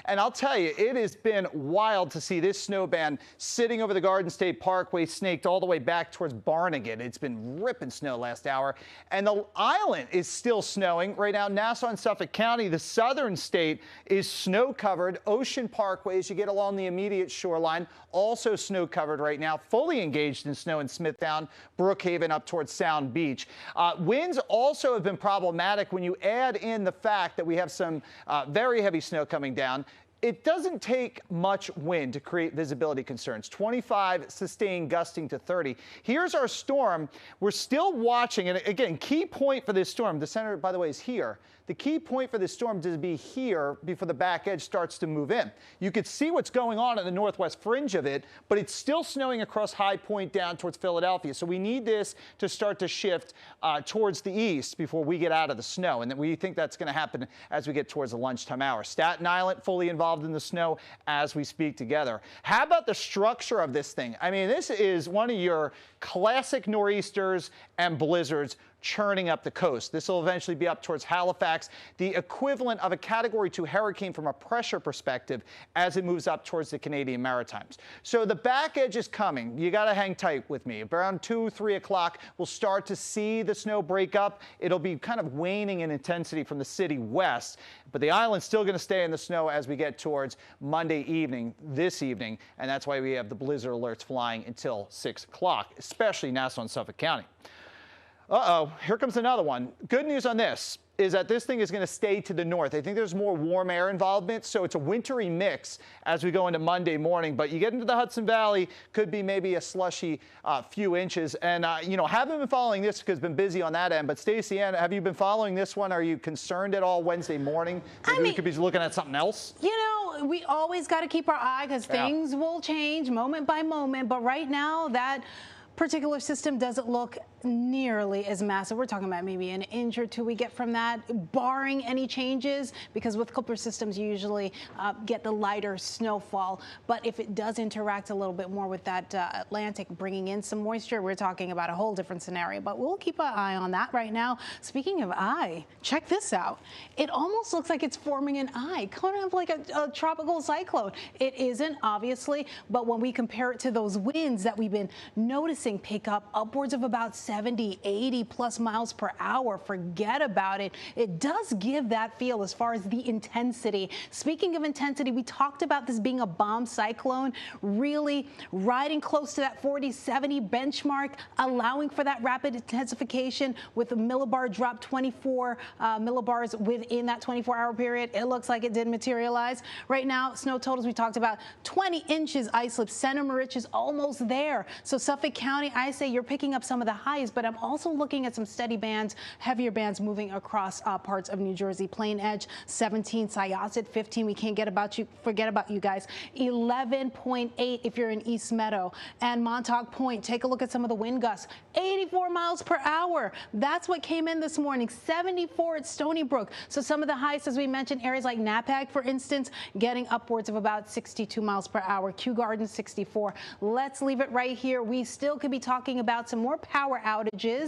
And I'll tell you, it has been wild to see this snow band sitting over the Garden State Parkway, snaked all the way back towards Barnegat. It's been ripping snow last hour. And the island is still snowing. Right now, Nassau and Suffolk County, the southern state, is snow-covered. Ocean Parkway, as you get along the immediate shoreline, also snow-covered right now, fully engaged in snow in Smithtown, Brookhaven up towards Sound Beach. Winds also have been problematic when you add in the fact that we have some very heavy snow coming down. It doesn't take much wind to create visibility concerns. 25 sustained, gusting to 30. Here's our storm. We're still watching, and again, key point for this storm, the center, by the way, is here. The key point for this storm to be here before the back edge starts to move in. You could see what's going on at the northwest fringe of it, but it's still snowing across High Point down towards Philadelphia. So we need this to start to shift towards the east before we get out of the snow. And we think that's going to happen as we get towards the lunchtime hour. Staten Island fully involved in the snow as we speak together. How about the structure of this thing? I mean, this is one of your classic nor'easters and blizzards churning up the coast. This will eventually be up towards Halifax, the equivalent of a Category 2 hurricane from a pressure perspective as it moves up towards the Canadian Maritimes. So the back edge is coming. You got to hang tight with me. Around 2, 3 o'clock, we'll start to see the snow break up. It'll be kind of waning in intensity from the city west, but the island's still going to stay in the snow as we get towards Monday evening, this evening, and that's why we have the blizzard alerts flying until 6 o'clock, especially Nassau and Suffolk County. Uh-oh, here comes another one. Good news on this is that this thing is going to stay to the north. I think there's more warm air involvement, so it's a wintry mix as we go into Monday morning. But you get into the Hudson Valley, could be maybe a slushy few inches. And, haven't been following this because been busy on that end. But Stacey Ann, have you been following this one? Are you concerned at all Wednesday morning? We could be looking at something else? We always got to keep our eye because things will change moment by moment. But right now, that particular system doesn't look nearly as massive. We're talking about maybe an inch or two we get from that, barring any changes, because with Clipper systems you usually get the lighter snowfall. But if it does interact a little bit more with that Atlantic, bringing in some moisture, we're talking about a whole different scenario. But we'll keep an eye on that right now. Speaking of eye, check this out. It almost looks like it's forming an eye, kind of like a tropical cyclone. It isn't, obviously, but when we compare it to those winds that we've been noticing pick up upwards of about 70, 80 plus miles per hour. Forget about it. It does give that feel as far as the intensity. Speaking of intensity, we talked about this being a bomb cyclone, really riding close to that 40, 70 benchmark, allowing for that rapid intensification with the millibar drop 24 millibars within that 24-hour period. It looks like it did materialize. Right now, snow totals we talked about, 20 inches ice slip. Center Moriches almost there. So Suffolk County, I say you're picking up some of the highs, but I'm also looking at some steady bands, heavier bands moving across parts of New Jersey. Plain Edge, 17, Syosset, 15. We can't forget about you guys. 11.8 if you're in East Meadow. And Montauk Point, take a look at some of the wind gusts. 84 miles per hour. That's what came in this morning. 74 at Stony Brook. So some of the highs, as we mentioned, areas like Napak, for instance, getting upwards of about 62 miles per hour. Kew Garden, 64. Let's leave it right here. We still could be talking about some more power outages.